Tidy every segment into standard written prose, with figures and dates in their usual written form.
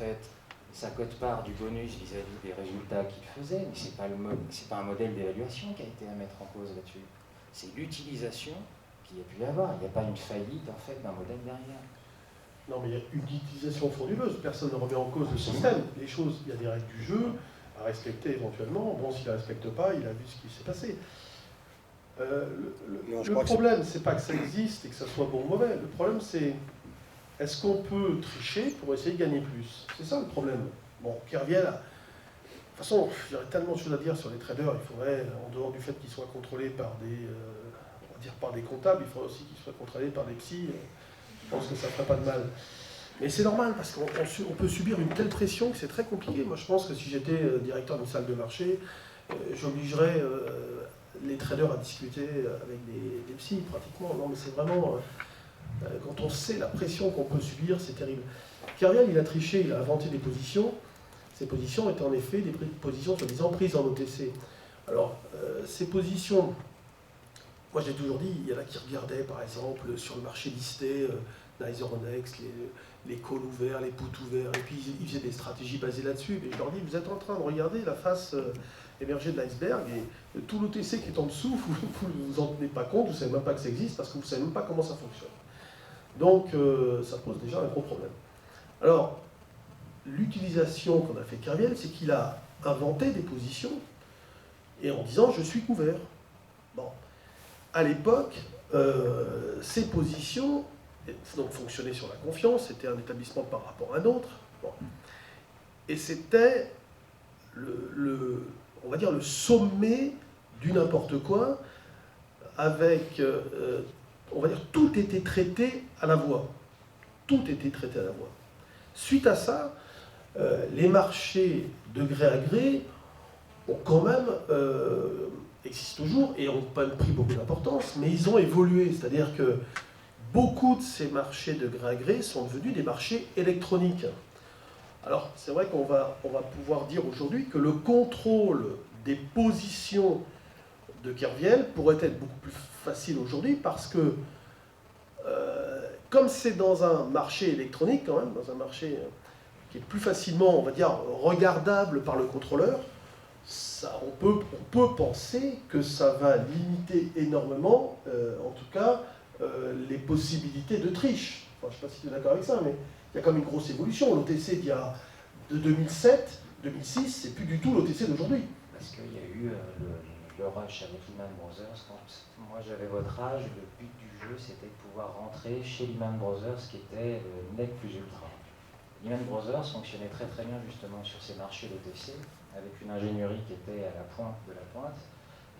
fait sa quote-part du bonus vis-à-vis des résultats qu'il faisait, mais c'est pas un modèle d'évaluation qui a été à mettre en cause là-dessus. C'est l'utilisation qu'il y a pu y avoir. Il n'y a pas une faillite en fait d'un modèle derrière. Non, mais il y a une utilisation frauduleuse. Personne ne remet en cause le système. Les choses, il y a des règles du jeu à respecter éventuellement. Bon, s'il ne les respecte pas, il a vu ce qui s'est passé. Le problème, c'est pas que ça existe et que ça soit bon ou mauvais. Le problème, c'est est-ce qu'on peut tricher pour essayer de gagner plus? C'est ça le problème. Bon, Kerviel, de toute façon, il y aurait tellement de choses à dire sur les traders. Il faudrait, en dehors du fait qu'ils soient contrôlés par des, on va dire par des comptables, il faudrait aussi qu'ils soient contrôlés par des psys. Je pense que ça ne ferait pas de mal. Mais c'est normal, parce qu'on peut subir une telle pression que c'est très compliqué. Moi, je pense que si j'étais directeur d'une salle de marché, j'obligerais les traders à discuter avec des psys, pratiquement. Non, mais c'est vraiment... quand on sait la pression qu'on peut subir, c'est terrible. Kerviel, il a triché, il a inventé des positions. Ces positions étaient en effet des positions soi-disant prises en OTC. Alors, ces positions... Moi, j'ai toujours dit, il y en a qui regardaient, par exemple, sur le marché listé, Euronext, les calls ouverts, les puts ouverts, et puis ils faisaient des stratégies basées là-dessus. Mais je leur dis, vous êtes en train de regarder la face émergée de l'iceberg, et tout l'OTC qui est en dessous, vous ne vous en tenez pas compte, vous ne savez même pas que ça existe, parce que vous ne savez même pas comment ça fonctionne. Donc, ça pose déjà un gros problème. Alors, l'utilisation qu'on a fait Kerviel, c'est qu'il a inventé des positions, et en disant, je suis couvert. Bon. À l'époque, ces positions donc, fonctionnaient sur la confiance, c'était un établissement par rapport à un autre. Bon. Et c'était, on va dire, le sommet du n'importe quoi, avec, on va dire, tout était traité à la voix. Tout était traité à la voix. Suite à ça, les marchés de gré à gré ont quand même... existent toujours et ont pas pris beaucoup d'importance, mais ils ont évolué. C'est-à-dire que beaucoup de ces marchés de gré à gré sont devenus des marchés électroniques. Alors, c'est vrai qu'on va pouvoir dire aujourd'hui que le contrôle des positions de Kerviel pourrait être beaucoup plus facile aujourd'hui parce que, comme c'est dans un marché électronique quand même, dans un marché qui est plus facilement, on va dire, regardable par le contrôleur, on peut penser que ça va limiter énormément, en tout cas, les possibilités de triche. Enfin, je ne sais pas si tu es d'accord avec ça, mais il y a quand même une grosse évolution. L'OTC de 2007, 2006, c'est plus du tout l'OTC d'aujourd'hui. Parce qu'il y a eu le rush avec Lehman Brothers. Quand moi j'avais votre âge, le but du jeu c'était de pouvoir rentrer chez Lehman Brothers qui était le net plus ultra. Lehman Brothers fonctionnait très très bien justement sur ces marchés d'OTC, avec une ingénierie qui était à la pointe de la pointe.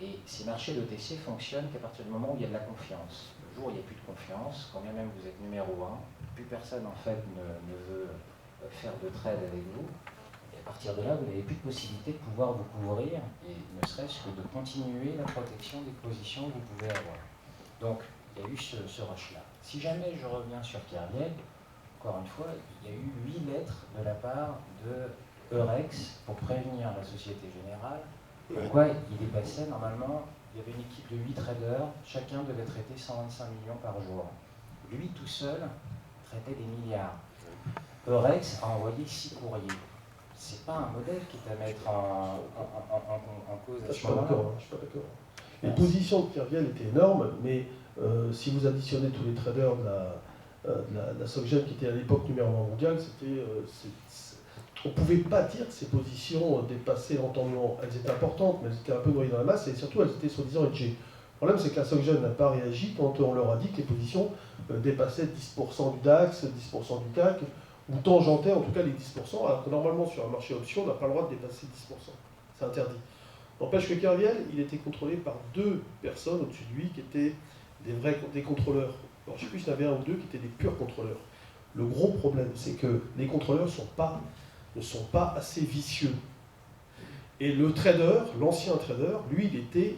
Et ces marchés d'OTC fonctionnent qu'à partir du moment où il y a de la confiance. Le jour où il n'y a plus de confiance, quand bien même vous êtes numéro 1, plus personne en fait ne veut faire de trade avec vous. Et à partir de là, vous n'avez plus de possibilité de pouvoir vous couvrir, et ne serait-ce que de continuer la protection des positions que vous pouvez avoir. Donc, il y a eu ce rush-là. Si jamais je reviens sur Kerviel, encore une fois, il y a eu 8 lettres de la part de Eurex pour prévenir la Société Générale. Pourquoi il dépassait normalement, il y avait une équipe de 8 traders, chacun devait traiter 125 millions par jour. Lui tout seul traitait des milliards. Eurex a envoyé 6 courriers. C'est pas un modèle qui est à mettre en cause à ce moment-là. Je suis pas d'accord. Les positions de Kerviel étaient énormes, mais si vous additionnez tous les traders de la SocGen qui était à l'époque numéro 1 mondial, on ne pouvait pas dire que ces positions dépassaient l'entendement. Elles étaient importantes, mais elles étaient un peu noyées dans la masse, et surtout elles étaient soi-disant hedgées. Le problème, c'est que la SocGen n'a pas réagi quand on leur a dit que les positions dépassaient 10% du DAX, 10% du CAC, ou tangentaient en tout cas les 10%, alors que normalement sur un marché option, on n'a pas le droit de dépasser 10%. C'est interdit. N'empêche que Kerviel, il était contrôlé par 2 personnes au-dessus de lui qui étaient des contrôleurs. Alors, je ne sais plus s'il y en avait 1 ou 2 qui étaient des purs contrôleurs. Le gros problème, c'est que les contrôleurs ne sont pas assez vicieux. Et le trader, l'ancien trader, lui, il était,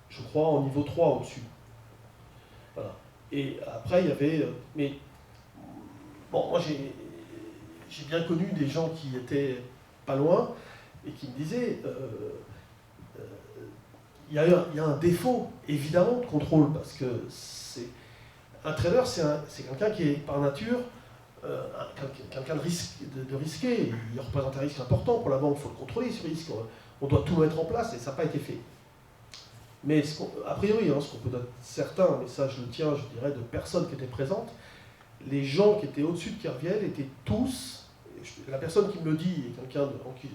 je crois, en niveau 3 au-dessus. Voilà. Et après, il y avait... mais bon, moi, j'ai bien connu des gens qui étaient pas loin et qui me disaient il y a un défaut, évidemment, de contrôle, parce que un trader, c'est quelqu'un qui est, par nature, quelqu'un de risqué, il représente un risque important pour la banque, il faut le contrôler ce risque, on doit tout mettre en place et ça n'a pas été fait. Mais a priori, ce qu'on peut être certain, mais ça je le tiens, je dirais, de personnes qui étaient présentes, les gens qui étaient au-dessus de Kerviel étaient tous, la personne qui me le dit, et quelqu'un en qui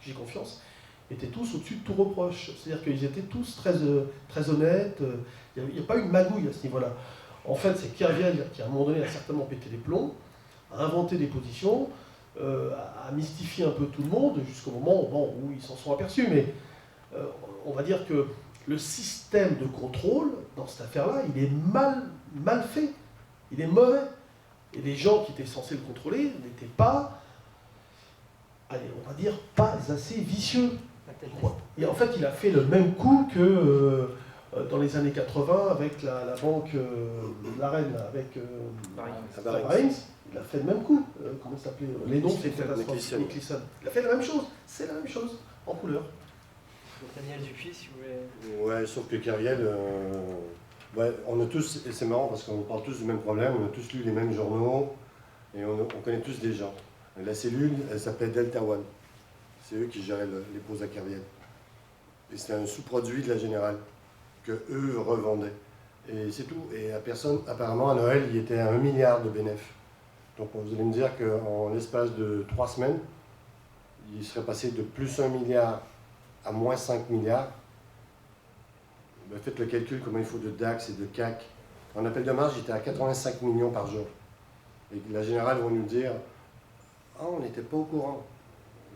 j'ai confiance, étaient tous au-dessus de tout reproche. C'est-à-dire qu'ils étaient tous très honnêtes, il n'y a pas eu de magouille à ce niveau-là. En fait, c'est Kerviel qui, à un moment donné, a certainement pété les plombs, a inventé des positions, a mystifié un peu tout le monde, jusqu'au moment où ils s'en sont aperçus. Mais on va dire que le système de contrôle, dans cette affaire-là, il est mal fait. Il est mauvais. Et les gens qui étaient censés le contrôler n'étaient pas, allez, on va dire, pas assez vicieux. Et en fait, il a fait le même coup que dans les années 80 avec la banque de la Reine, avec Barings. Il a fait le même coup. Comment ça s'appelait les noms, c'est catastrophique. Nicholson. Il a fait la même chose. C'est la même chose, en couleur. Daniel Dupuis, si vous voulez. Ouais, sauf que Kerviel, ouais, on a tous, et c'est marrant parce qu'on parle tous du même problème, on a tous lu les mêmes journaux et on connaît tous des gens. La cellule, elle s'appelait Delta One. C'est eux qui géraient les pauses à Kerviel. Et c'était un sous-produit de la Générale que eux revendaient. Et c'est tout. Et apparemment, à Noël, il était à 1 milliard de bénéfices. Donc vous allez me dire qu'en l'espace de 3 semaines, il serait passé de plus 1 milliard à moins 5 milliards. Ben, faites le calcul, comment il faut de DAX et de CAC. En appel de marge, j'étais à 85 millions par jour. Et la Générale vont nous dire « Ah, on n'était pas au courant ».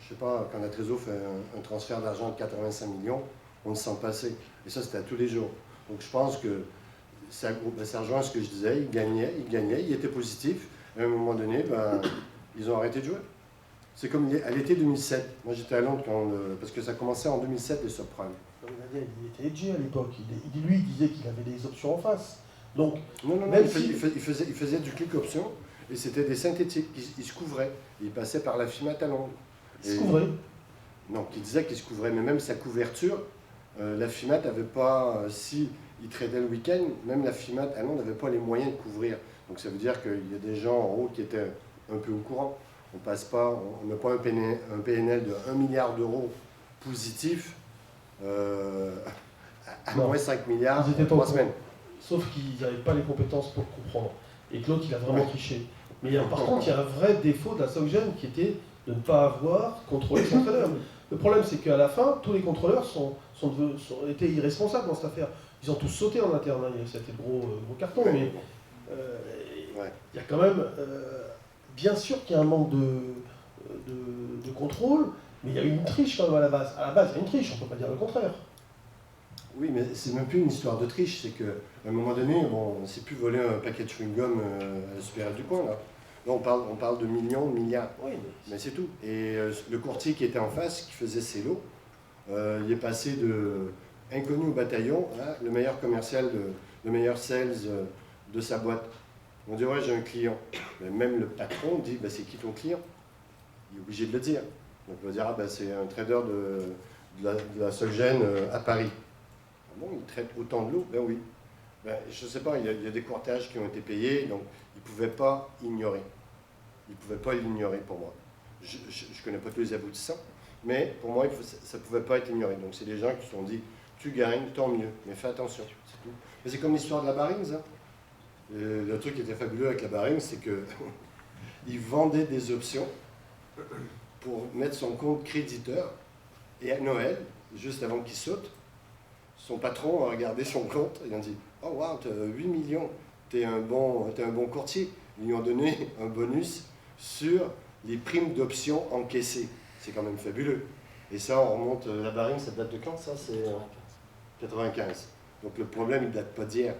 Je ne sais pas, quand la Trésor fait un transfert d'argent de 85 millions, on ne sent passer. Et ça, c'était à tous les jours. Donc je pense que ça rejoint ce que je disais, ils gagnaient, ils étaient positifs. Et à un moment donné, ben, ils ont arrêté de jouer. C'est comme à l'été 2007. Moi, j'étais à Londres parce que ça commençait en 2007, les subprimes. Il était edgy à l'époque. Lui, il disait qu'il avait des options en face. Donc, non, il faisait du clic option et c'était des synthétiques. Il se couvrait. Il passait par la FIMAT à Londres. Il se couvrait? Non, il disait qu'il se couvrait, mais même sa couverture, la FIMAT n'avait pas, si il tradait le week-end, même la FIMAT à Londres n'avait pas les moyens de couvrir. Donc ça veut dire qu'il y a des gens en haut qui étaient un peu au courant. On n'a pas un PNL de 1 milliard d'euros positif à moins 5 milliards en 3 semaines. Sauf qu'ils n'avaient pas les compétences pour comprendre. Et que l'autre, il a vraiment triché. Mais par contre, il y a un vrai défaut de la SocGen qui était de ne pas avoir contrôlé son trader. Le problème, c'est qu'à la fin, tous les contrôleurs étaient irresponsables dans cette affaire. Ils ont tous sauté en interne. C'était le gros carton. Mais il y a quand même... bien sûr qu'il y a un manque de contrôle, mais il y a eu une triche quand même à la base. À la base, il y a une triche, on ne peut pas dire le contraire. Oui, mais c'est même plus une histoire de triche, c'est qu'à un moment donné, on ne s'est plus volé un paquet de chewing-gum à la supérieure du coin. Là on parle de millions, de milliards, oui, mais c'est tout. Et le courtier qui était en face, qui faisait ses lots, il est passé de inconnu au bataillon, à le meilleur commercial, le meilleur sales de sa boîte. On dit, ouais, j'ai un client. Mais même le patron dit, bah, c'est qui ton client? Il est obligé de le dire. Donc il va dire, ah, bah, c'est un trader de la SocGen à Paris. Ah bon, il traite autant de l'eau? Ben oui. Ben, je ne sais pas, il y a des courtages qui ont été payés, donc ils ne pouvaient pas ignorer. Ils ne pouvaient pas l'ignorer pour moi. Je ne connais pas tous les aboutissants, mais pour moi, ça ne pouvait pas être ignoré. Donc c'est des gens qui se sont dit, tu gagnes, tant mieux, mais fais attention. C'est tout. Mais c'est comme l'histoire de la Barings, hein. Le truc qui était fabuleux avec la Barings, c'est qu'il vendait des options pour mettre son compte créditeur. Et à Noël, juste avant qu'il saute, son patron a regardé son compte et il a dit « Oh wow, tu as 8 millions, tu es un bon courtier. » Ils lui ont donné un bonus sur les primes d'options encaissées. C'est quand même fabuleux. Et ça, on remonte, la Barings, ça date de quand ça? C'est 95. Donc le problème, il ne date pas d'hier.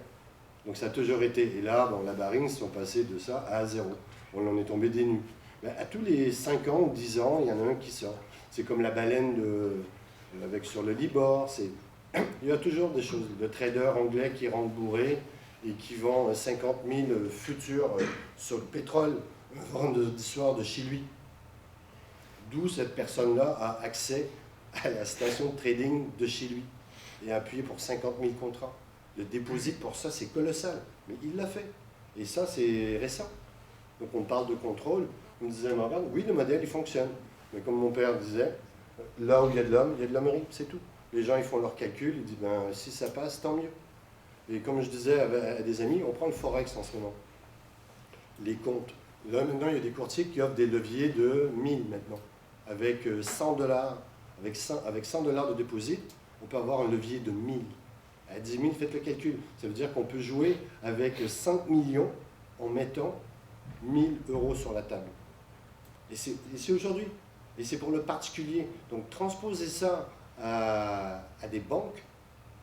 Donc ça a toujours été. Et là, bon, la Barings sont passés de ça à zéro. On en est tombé des nues. Mais à tous les 5 ans ou 10 ans, il y en a un qui sort. C'est comme la baleine sur le Libor. Il y a toujours des choses. Le trader anglais qui rentre bourré et qui vend 50 000 futurs sur le pétrole, vendeur d'histoire de chez lui. D'où cette personne-là a accès à la station de trading de chez lui et a appuyé pour 50 000 contrats. Le déposit pour ça, c'est colossal. Mais il l'a fait. Et ça, c'est récent. Donc on parle de contrôle. On me disait, Morgan, oui, le modèle, il fonctionne. Mais comme mon père disait, là où il y a de l'hommerie, c'est tout. Les gens, ils font leurs calculs, ils disent, ben, si ça passe, tant mieux. Et comme je disais à des amis, on prend le Forex en ce moment. Les comptes. Là, maintenant, il y a des courtiers qui offrent des leviers de 1000 maintenant. Avec 100 dollars, avec 100 dollars de dépôt, on peut avoir un levier de 1000. À 10 000, faites le calcul. Ça veut dire qu'on peut jouer avec 5 millions en mettant 1000 euros sur la table. Et c'est aujourd'hui. Et c'est pour le particulier. Donc transposer ça à des banques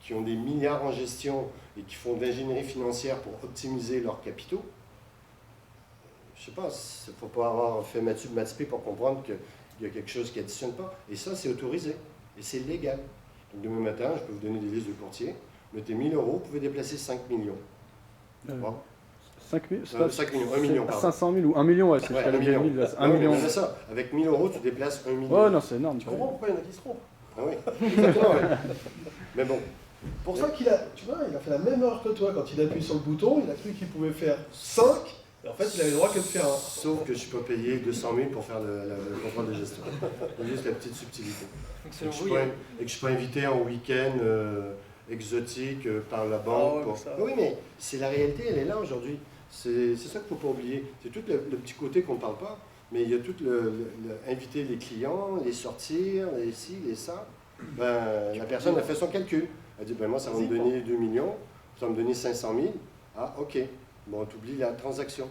qui ont des milliards en gestion et qui font de l'ingénierie financière pour optimiser leurs capitaux, je ne sais pas, il ne faut pas avoir fait maths sup pour comprendre qu'il y a quelque chose qui n'additionne pas. Et ça, c'est autorisé. Et c'est légal. Donc demain matin, je peux vous donner des listes de courtiers. Mettez 1000 euros, vous pouvez déplacer 5 millions. Bon. 5 millions, 5 millions, 1 million, pardon. 500 000 ou 1 million, ouais, c'est 1 million. 1 million. C'est ça. Avec 1000 euros, tu déplaces 1 million. Oh non, c'est énorme. Tu comprends pourquoi il y en a qui se trompent? Ah oui, exactement, ouais. Mais bon. Pour ça qu'il a, tu vois, il a fait la même erreur que toi. Quand il appuie sur le bouton, il a cru qu'il pouvait faire 5, et en fait, il avait le droit que de faire 1. Sauf que je ne suis pas payé 200 000 pour faire le contrôle de gestion. C'est juste la petite subtilité. Donc Et selon que vous, je ne suis pas invité en week-end exotique par la banque. ouais, ça. Oui, mais c'est la réalité, elle est là aujourd'hui. C'est ça qu'il ne faut pas oublier. C'est tout le petit côté qu'on ne parle pas, mais il y a tout inviter les clients, les sortir, les ci, les ça. Ben, la personne a fait son calcul. Elle dit, ben, moi, ça va me donner 2 millions, ça va me donner 500 000. Ah, ok. Bon, tu oublies la transaction.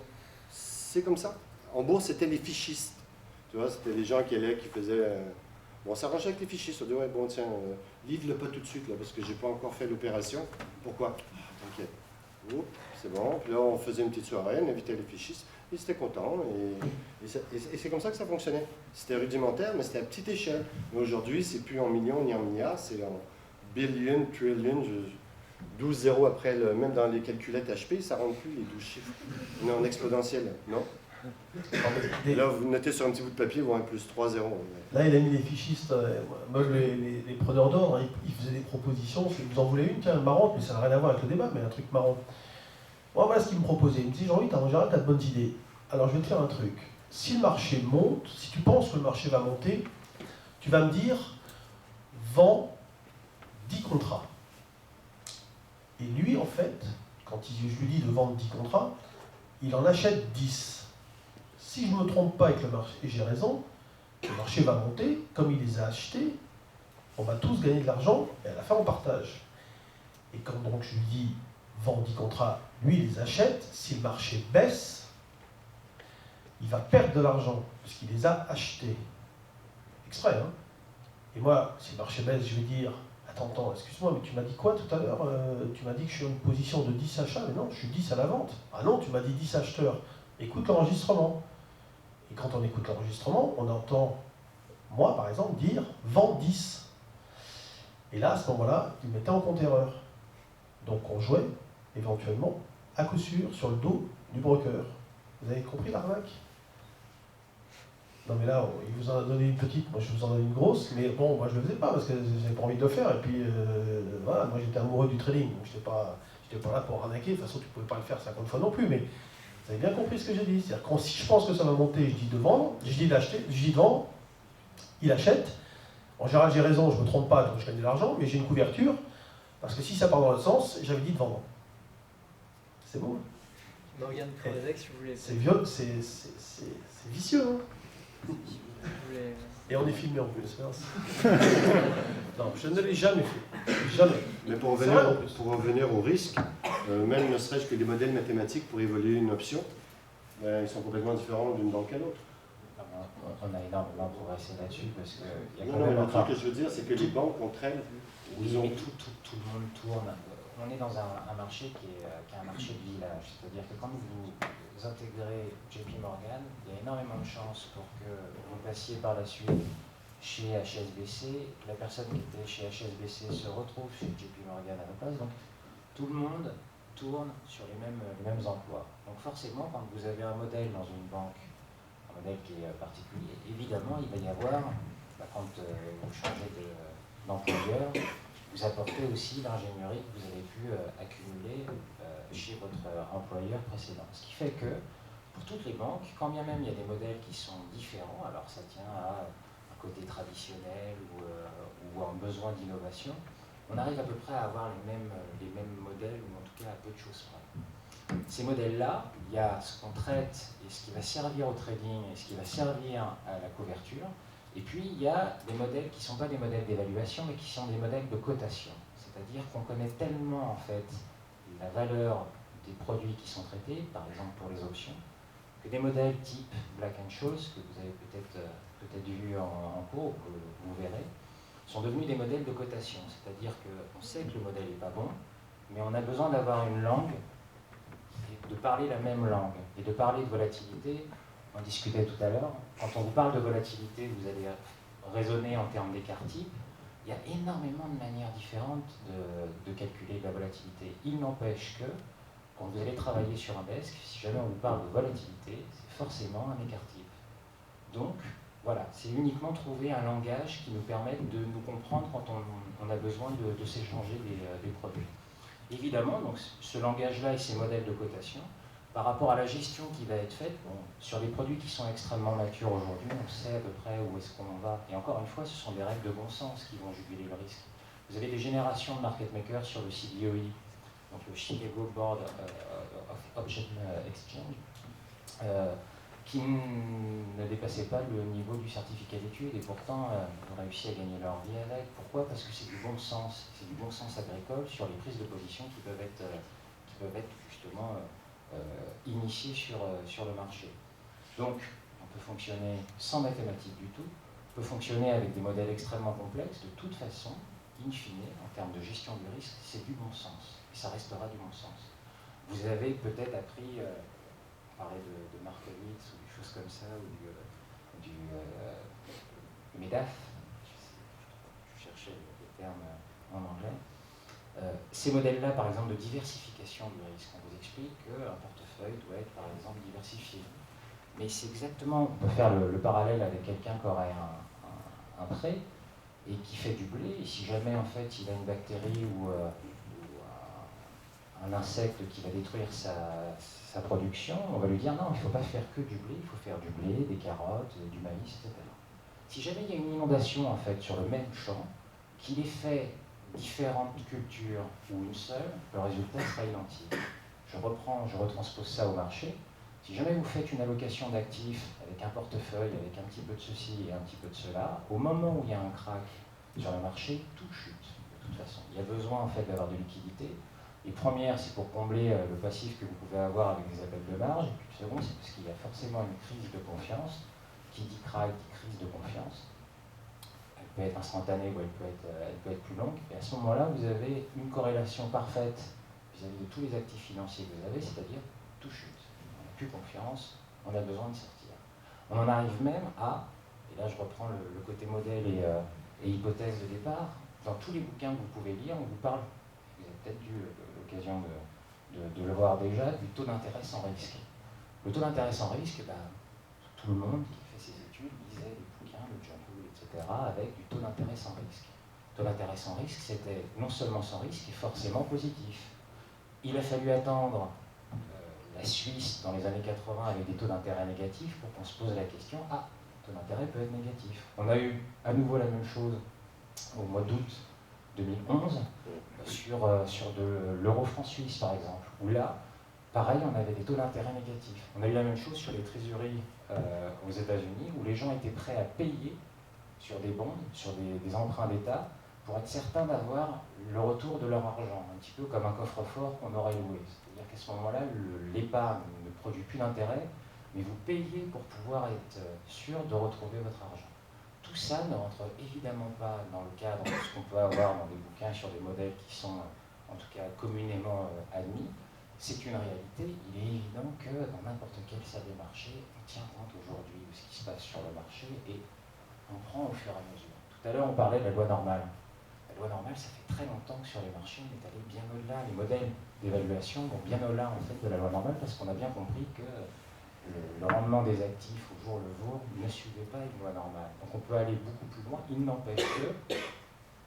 C'est comme ça. En bourse, c'était les fichistes. Tu vois, c'était les gens qui allaient, qui faisaient... Bon, on s'arrangeait avec les fichistes. On dit, ouais, bon, tiens, livre-le pas tout de suite, là, parce que j'ai pas encore fait l'opération. Pourquoi? Ok. Oups, c'est bon. Puis là, on faisait une petite soirée, on invitait les fichistes. Ils étaient contents. Et c'est comme ça que ça fonctionnait. C'était rudimentaire, mais c'était à petite échelle. Mais aujourd'hui, c'est plus en millions ni en milliards, c'est en billion, trillion, 12 zéros après, même dans les calculettes HP, ça ne rentre plus les 12 chiffres. On est en exponentiel, non? Là, vous notez sur un petit bout de papier, vous avez plus 3 zéros. Là, il a mis les fichistes, moi, les preneurs d'ordre, hein, ils faisaient des propositions. Vous en voulez une, tiens, marrante, mais ça n'a rien à voir avec le débat, mais un truc marrant. Moi, voilà ce qu'il me proposait. Il me dit, Jean-Louis, en général, tu as de bonnes idées. Alors, je vais te faire un truc. Si le marché monte, si tu penses que le marché va monter, tu vas me dire, vends 10 contrats. Et lui, en fait, quand je lui dis de vendre 10 contrats, il en achète 10. Si je ne me trompe pas avec le marché, et j'ai raison, le marché va monter, comme il les a achetés, on va tous gagner de l'argent, et à la fin, on partage. Et quand donc je lui dis, vends 10 contrats, lui, il les achète, si le marché baisse, il va perdre de l'argent, puisqu'il les a achetés. Exprès, hein. Et moi, si le marché baisse, je vais dire, attends, excuse-moi, mais tu m'as dit quoi tout à l'heure? Tu m'as dit que je suis en une position de 10 achats, mais non, je suis 10 à la vente. Ah non, tu m'as dit 10 acheteurs. Écoute l'enregistrement. Et quand on écoute l'enregistrement, on entend, moi par exemple, dire « vends 10 ». Et là, à ce moment-là, il mettait en compte erreur. Donc on jouait, éventuellement, à coup sûr, sur le dos du broker. Vous avez compris l'arnaque? Non mais là, il vous en a donné une petite, moi je vous en donne une grosse, mais bon, moi je le faisais pas parce que j'avais pas envie de le faire, et puis voilà, moi j'étais amoureux du trading, donc j'étais pas là pour arnaquer, de toute façon tu pouvais pas le faire 50 fois non plus, mais vous avez bien compris ce que j'ai dit, c'est-à-dire que si je pense que ça va monter, je dis de vendre, je dis d'acheter, je dis de vendre, il achète, en général j'ai raison, je me trompe pas, donc je gagne de l'argent, mais j'ai une couverture, parce que si ça part dans l'autre sens, j'avais dit de vendre. C'est beau. Morgane Proazec, si vous voulez. C'est vicieux, hein. Et on est filmé en plus. Non, je ne l'ai jamais fait. Jamais. Mais pour C'est vrai, en plus. revenir au risque, même ne serait-ce que les modèles mathématiques pour évaluer une option, ils sont complètement différents d'une banque à l'autre. On a énormément progressé là-dessus parce que il y a quand Non, même le encore... truc que je veux dire, c'est que les banques entre elles, Oui, mais tout le monde tourne. On est dans un marché qui est un marché de village. C'est-à-dire que quand vous intégrez JP Morgan, il y a énormément de chances pour que vous passiez par la suite chez HSBC. La personne qui était chez HSBC se retrouve chez JP Morgan à la place. Donc tout le monde tourne sur les mêmes emplois. Donc forcément, quand vous avez un modèle dans une banque, un modèle qui est particulier, évidemment, il va y avoir, quand vous changez d'employeur, vous apportez aussi l'ingénierie que vous avez pu accumuler chez votre employeur précédent. Ce qui fait que pour toutes les banques, quand bien même il y a des modèles qui sont différents, alors ça tient à un côté traditionnel ou à un besoin d'innovation, on arrive à peu près à avoir les mêmes modèles, ou en tout cas à peu de choses près. Ces modèles-là, il y a ce qu'on traite et ce qui va servir au trading et ce qui va servir à la couverture. Et puis il y a des modèles qui ne sont pas des modèles d'évaluation, mais qui sont des modèles de cotation. C'est-à-dire qu'on connaît tellement en fait la valeur des produits qui sont traités, par exemple pour les options, que des modèles type Black-Scholes, que vous avez peut-être vu en cours, ou que vous verrez, sont devenus des modèles de cotation. C'est-à-dire qu'on sait que le modèle n'est pas bon, mais on a besoin d'avoir une langue, et de parler la même langue, et de parler de volatilité. On discutait tout à l'heure, quand on vous parle de volatilité, vous allez raisonner en termes d'écart type. Il y a énormément de manières différentes de calculer la volatilité. Il n'empêche que, quand vous allez travailler sur un desk, si jamais on vous parle de volatilité, c'est forcément un écart type. Donc, voilà, c'est uniquement trouver un langage qui nous permette de nous comprendre quand on a besoin de s'échanger des produits. Évidemment, donc, ce langage-là et ces modèles de cotation, par rapport à la gestion qui va être faite, bon, sur les produits qui sont extrêmement matures aujourd'hui, on sait à peu près où est-ce qu'on va. Et encore une fois, ce sont des règles de bon sens qui vont juguler le risque. Vous avez des générations de market makers sur le CBOE, donc le Chicago Board of Option Exchange, qui ne dépassaient pas le niveau du certificat d'études et pourtant ont réussi à gagner leur vie avec. Pourquoi? Parce que c'est du bon sens, c'est du bon sens agricole sur les prises de position qui peuvent être justement initiées sur le marché. Donc, on peut fonctionner sans mathématiques du tout, on peut fonctionner avec des modèles extrêmement complexes. De toute façon, in fine, en termes de gestion du risque, c'est du bon sens. Et ça restera du bon sens. Vous avez peut-être appris, parler de Markowitz ou des choses comme ça, ou du MEDAF, je cherchais le terme en anglais. Ces modèles-là, par exemple, de diversification du risque, on vous explique qu'un portefeuille doit être, par exemple, diversifié. Mais c'est exactement, on peut faire le parallèle avec quelqu'un qui aurait un prêt et qui fait du blé, et si jamais en fait il a une bactérie ou un insecte qui va détruire sa production, on va lui dire non, il ne faut pas faire que du blé, il faut faire du blé, des carottes, du maïs, etc. Si jamais il y a une inondation en fait sur le même champ, qu'il ait fait différentes cultures ou une seule, le résultat sera identique. Je retranspose ça au marché. Si jamais vous faites une allocation d'actifs avec un portefeuille, avec un petit peu de ceci et un petit peu de cela, au moment où il y a un crack sur le marché, tout chute. De toute façon, il y a besoin en fait d'avoir de liquidité. Les premières, c'est pour combler le passif que vous pouvez avoir avec des appels de marge. Et puis le second, c'est parce qu'il y a forcément une crise de confiance. Qui dit crack, dit crise de confiance. Elle peut être instantanée ou elle peut être plus longue. Et à ce moment-là, vous avez une corrélation parfaite vis-à-vis de tous les actifs financiers que vous avez, c'est-à-dire tout chute. Plus confiance, on a besoin de sortir. On en arrive même à, et là je reprends le côté modèle et hypothèse de départ, dans tous les bouquins que vous pouvez lire, on vous parle, vous avez peut-être eu l'occasion de le voir déjà, du taux d'intérêt sans risque. Le taux d'intérêt sans risque, tout le monde qui fait ses études lisait des bouquins, le John Hood, etc., avec du taux d'intérêt sans risque. Le taux d'intérêt sans risque, c'était non seulement sans risque, et forcément positif. Il a fallu attendre la Suisse dans les années 80 avec des taux d'intérêt négatifs pour qu'on se pose la question, le taux d'intérêt peut être négatif. On a eu à nouveau la même chose au mois d'août 2011 sur de l'euro-franc suisse par exemple, où là, pareil, on avait des taux d'intérêt négatifs. On a eu la même chose sur les trésoreries aux États-Unis, où les gens étaient prêts à payer sur des bonds, sur des emprunts d'État, pour être certains d'avoir le retour de leur argent, un petit peu comme un coffre-fort qu'on aurait loué. C'est-à-dire qu'à ce moment-là, l'épargne ne produit plus d'intérêt, mais vous payez pour pouvoir être sûr de retrouver votre argent. Tout ça ne rentre évidemment pas dans le cadre de ce qu'on peut avoir dans des bouquins sur des modèles qui sont, en tout cas, communément admis. C'est une réalité. Il est évident que dans n'importe quelle salle des marchés, on tient compte aujourd'hui de ce qui se passe sur le marché et on prend au fur et à mesure. Tout à l'heure, on parlait de la loi normale. La loi normale, ça fait très longtemps que sur les marchés, on est allé bien au-delà. Les modèles d'évaluation vont bien au-delà en fait, de la loi normale parce qu'on a bien compris que le rendement des actifs au jour le jour ne suivait pas une loi normale. Donc on peut aller beaucoup plus loin. Il n'empêche que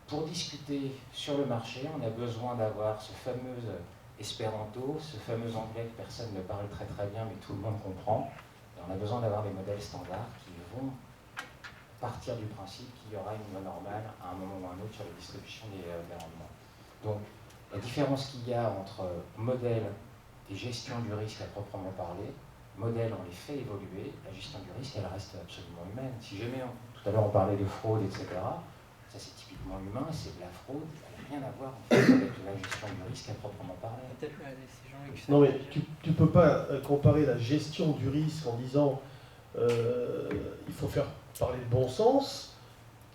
pour discuter sur le marché, on a besoin d'avoir ce fameux espéranto, ce fameux anglais que personne ne parle très très bien, mais tout le monde comprend. Et on a besoin d'avoir des modèles standards qui vont partir du principe qu'il y aura une loi normale à un moment ou à un autre sur la distribution des rendements. Donc, la différence qu'il y a entre modèle et gestion du risque à proprement parler, modèle, on les fait évoluer, la gestion du risque, elle reste absolument humaine. Si jamais, tout à l'heure on parlait de fraude, etc., ça c'est typiquement humain, c'est de la fraude, ça n'a rien à voir en fait, avec la gestion du risque à proprement parler. Peut-être laisser Jean-Luc. Non mais tu ne peux pas comparer la gestion du risque en disant il faut faire parler le bon sens,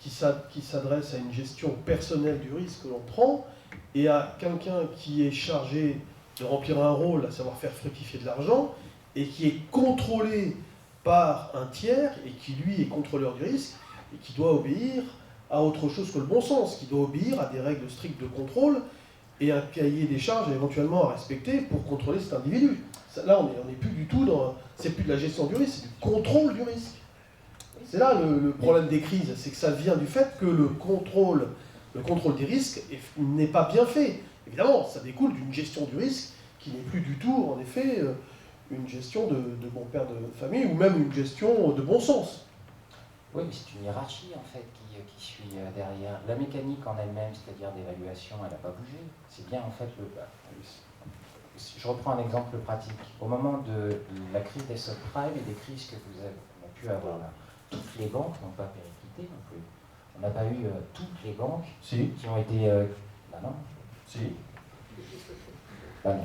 qui s'adresse à une gestion personnelle du risque que l'on prend, et à quelqu'un qui est chargé de remplir un rôle, à savoir faire fructifier de l'argent, et qui est contrôlé par un tiers, et qui lui est contrôleur du risque, et qui doit obéir à autre chose que le bon sens, qui doit obéir à des règles strictes de contrôle, et un cahier des charges éventuellement à respecter pour contrôler cet individu. Là, on n'est plus du tout dans... C'est plus de la gestion du risque, c'est du contrôle du risque. C'est là le problème des crises, c'est que ça vient du fait que le contrôle des risques n'est pas bien fait. Évidemment, ça découle d'une gestion du risque qui n'est plus du tout, en effet, une gestion de bon père de famille, ou même une gestion de bon sens. Oui, mais c'est une hiérarchie en fait qui suit derrière. La mécanique en elle-même, c'est-à-dire d'évaluation, elle n'a pas bougé. C'est bien en fait je reprends un exemple pratique. Au moment de la crise des subprimes et des crises que on a pu avoir là, toutes les banques n'ont pas périclité non plus. On n'a pas eu toutes les banques Si. qui ont été... non. Si.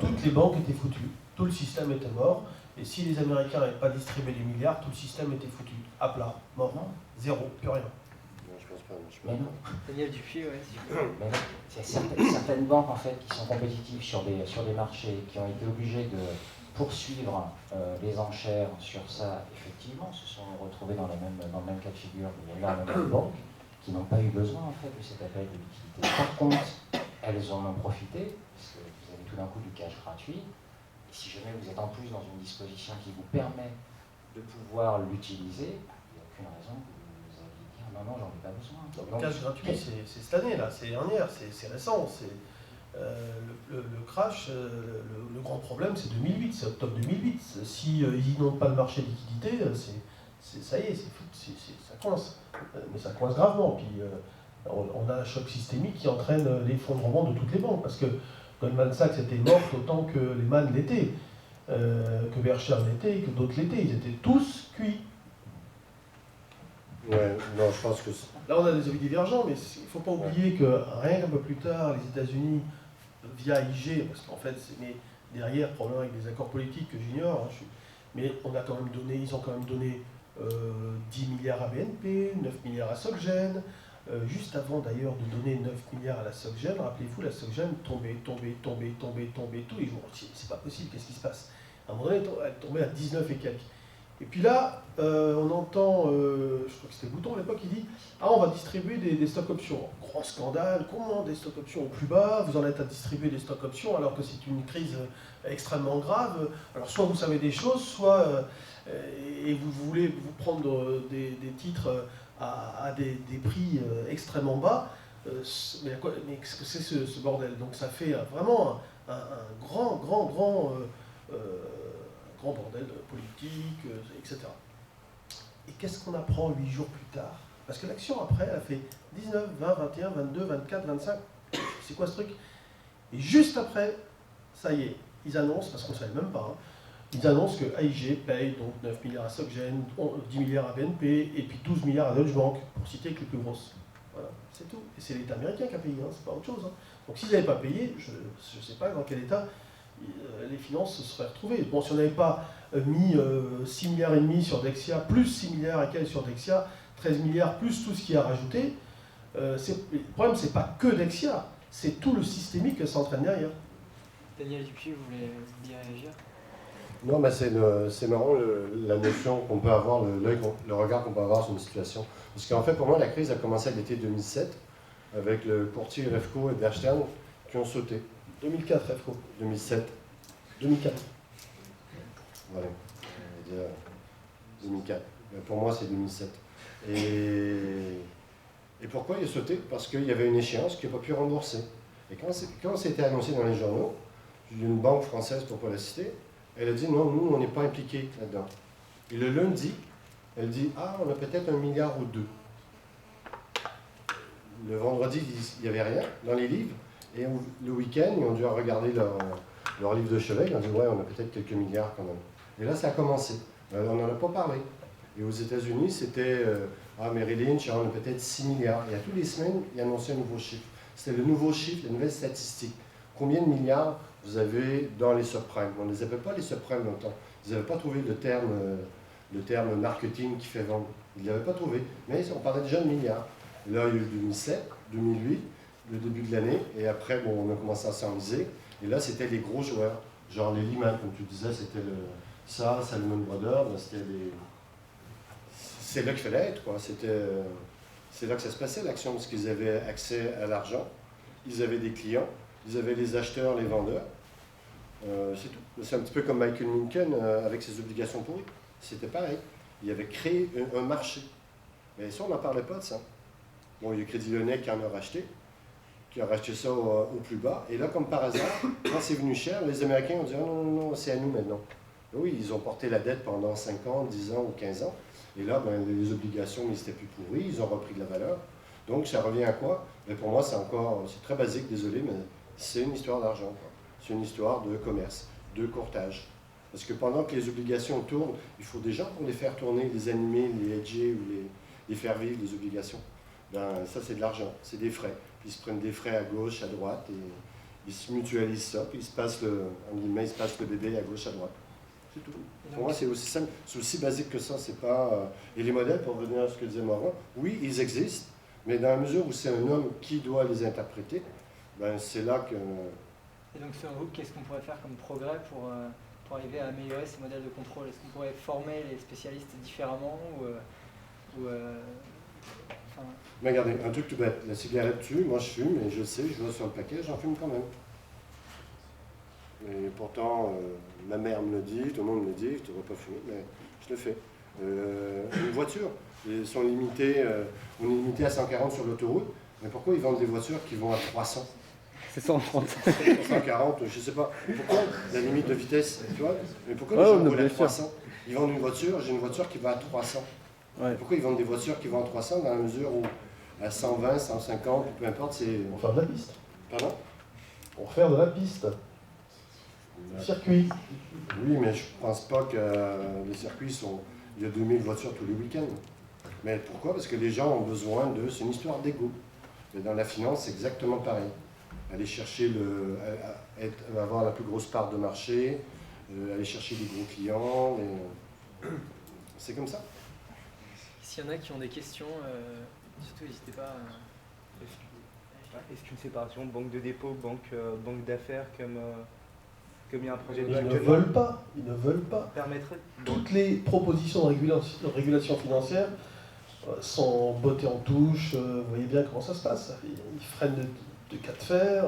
Toutes les banques étaient foutues, tout le système était mort, et si les Américains n'avaient pas distribué les milliards, tout le système était foutu, à plat, mort, Non. zéro, plus rien. Non, je pense pas. Mais non. Daniel Dupuis, ouais. Mais non. Il y a certaines banques en fait qui sont compétitives sur des marchés, qui ont été obligées de poursuivre les enchères sur ça, effectivement, se sont retrouvées dans le même cas de figure. Mais il y a énormément de banques qui n'ont pas eu besoin en fait de cet appel de liquidité. Par contre, elles en ont profité, parce que vous avez tout d'un coup du cash gratuit. Et si jamais vous êtes en plus dans une disposition qui vous permet de pouvoir l'utiliser, il n'y a aucune raison que vous alliez dire non, non, j'en ai pas besoin. Le cash gratuit, c'est cette année, là, c'est dernière, c'est récent. Le crash, le grand problème, c'est 2008, c'est octobre 2008. Si ils n'ont pas le marché de liquidité, ça y est, ça coince. Mais ça coince gravement. Puis on a un choc systémique qui entraîne l'effondrement de toutes les banques. Parce que Goldman Sachs était morte autant que Lehman l'était, que Bear Stearns l'était, que d'autres l'étaient. Ils étaient tous cuits. Ouais, non, je pense que... Là, on a des avis divergents, mais il ne faut pas oublier que rien qu'un peu plus tard, les États-Unis, via IG, parce qu'en fait, c'est né derrière, probablement avec des accords politiques que j'ignore, mais ils ont quand même donné 10 milliards à BNP, 9 milliards à SocGen, juste avant d'ailleurs de donner 9 milliards à la SocGen, rappelez-vous, la SocGen tombait tous les jours. C'est pas possible, qu'est-ce qui se passe? À un moment donné, elle tombait à 19 et quelques. Et puis là, on entend, je crois que c'était Bouton à l'époque, qui dit « Ah, on va distribuer des stocks options. » Grand scandale, comment des stocks options au plus bas? Vous en êtes à distribuer des stocks options alors que c'est une crise extrêmement grave. Alors soit vous savez des choses, soit et vous voulez vous prendre des titres à des prix extrêmement bas. Mais qu'est-ce que c'est ce bordel? Donc ça fait vraiment un grand bordel politique, etc. Et qu'est-ce qu'on apprend 8 jours plus tard? Parce que l'action après, elle a fait 19, 20, 21, 22, 24, 25. C'est quoi ce truc? Et juste après, ça y est, ils annoncent, parce qu'on ne savait même pas, hein, ils annoncent que AIG paye donc 9 milliards à SocGen, 10 milliards à BNP, et puis 12 milliards à Deutsche Bank, pour citer que les plus grosses. Voilà, c'est tout. Et c'est l'État américain qui a payé, hein, c'est pas autre chose. Hein. Donc s'ils n'avaient pas payé, je ne sais pas dans quel état les finances se seraient retrouvées. Bon, si on n'avait pas mis 6 milliards et demi sur Dexia, plus 6 milliards et quelques sur Dexia, 13 milliards plus tout ce qui a rajouté, le problème c'est pas que Dexia, c'est tout le systémique que ça entraîne derrière. Daniel Dupuis, vous voulez y réagir? Non, mais c'est marrant la notion qu'on peut avoir, le regard qu'on peut avoir sur une situation. Parce qu'en fait, pour moi, la crise a commencé à l'été 2007, avec le courtier Refco et Bear Stearns qui ont sauté. 2004, Refco. 2007. 2004. Voilà. 2004. Pour moi, c'est 2007. Et pourquoi il a sauté? Parce qu'il y avait une échéance qu'il n'a pas pu rembourser. Et quand c'était annoncé dans les journaux, il y a une banque française, pour ne pas la citer, elle a dit non, nous, on n'est pas impliqués là-dedans. Et le lundi, elle dit, ah, on a peut-être 1 milliard ou 2. Le vendredi, il n'y avait rien dans les livres. Et le week-end, ils ont dû regarder leur livre de chevet. Ils ont dit, ouais, on a peut-être quelques milliards quand même. Et là, ça a commencé. On n'en a pas parlé. Et aux États-Unis, c'était, ah, Merrill Lynch, on a peut-être 6 milliards. Et à toutes les semaines, ils annonçaient un nouveau chiffre. C'était le nouveau chiffre, la nouvelle statistique. Combien de milliards vous avez dans les subprimes? On ne les avait pas, les subprimes, longtemps. Ils n'avaient pas trouvé le terme marketing qui fait vendre. Ils ne l'avaient pas trouvé. Mais on parlait déjà de milliards. Et là, il y a eu 2007, 2008, le début de l'année. Et après, bon, on a commencé à s'enliser. Et là, c'était les gros joueurs. Genre les Lehman, comme tu disais, c'était ça, Salomon Brothers. C'est là qu'il fallait être, quoi. C'est là que ça se passait, l'action, parce qu'ils avaient accès à l'argent. Ils avaient des clients. Ils avaient les acheteurs, les vendeurs. C'est tout. C'est un petit peu comme Michael Lincoln avec ses obligations pourries. C'était pareil. Il avait créé un marché. Mais ça, on n'en parlait pas de ça. Bon, il y a Crédit Lyonnais qui en a racheté, ça au plus bas. Et là, comme par hasard, quand c'est venu cher, les Américains ont dit oh, non, non, c'est à nous maintenant. Et oui, ils ont porté la dette pendant 5 ans, 10 ans ou 15 ans. Et là, ben, les obligations n'étaient plus pourries, ils ont repris de la valeur. Donc, ça revient à quoi? Mais pour moi, c'est très basique, désolé, mais c'est une histoire d'argent. C'est une histoire de commerce, de courtage. Parce que pendant que les obligations tournent, il faut des gens pour les faire tourner, les animer, les hedger ou les faire vivre, les obligations. Ben, ça, c'est de l'argent, c'est des frais. Puis ils se prennent des frais à gauche, à droite, et ils se mutualisent ça, puis ils se passent le bébé à gauche, à droite. C'est tout. Pour moi, c'est aussi simple, c'est aussi basique que ça. C'est pas, Et les modèles, pour revenir à ce que disait Morin, oui, ils existent, mais dans la mesure où c'est un homme qui doit les interpréter, ben, c'est là que... Et donc, selon vous, qu'est-ce qu'on pourrait faire comme progrès pour arriver à améliorer ces modèles de contrôle? Est-ce qu'on pourrait former les spécialistes différemment Mais regardez, un truc tout bête, la cigarette tue, moi je fume, et je le sais, je vois sur le paquet, j'en fume quand même. Et pourtant, ma mère me le dit, tout le monde me le dit, je ne devrais pas fumer, mais je le fais. Une voiture, ils sont limités, on est limité à 140 sur l'autoroute, mais pourquoi ils vendent des voitures qui vont à 300? C'est 130. 140, je ne sais pas. Pourquoi la limite de vitesse, tu vois? Mais pourquoi les gens roulent à 300? Ils vendent une voiture, j'ai une voiture qui va à 300. Ouais. Pourquoi ils vendent des voitures qui vont à 300 dans la mesure où à 120, 150, peu importe, c'est... On va faire de la piste. Pardon? On va faire de la piste. Le circuit. Oui, mais je ne pense pas que les circuits sont... Il y a 2000 voitures tous les week-ends. Mais pourquoi? Parce que les gens ont besoin de... C'est une histoire d'ego. Et dans la finance, c'est exactement pareil. Aller chercher avoir la plus grosse part de marché, aller chercher des gros clients, c'est comme ça. S'il y en a qui ont des questions, surtout n'hésitez pas. Est-ce qu'une séparation banque de dépôt, banque d'affaires, comme il y a un projet de Ils ne veulent pas. Ils ne veulent pas. Permettrait Toutes les propositions de régulation financière sont bottées en touche. Vous voyez bien comment ça se passe. Ils freinent de cas de fer.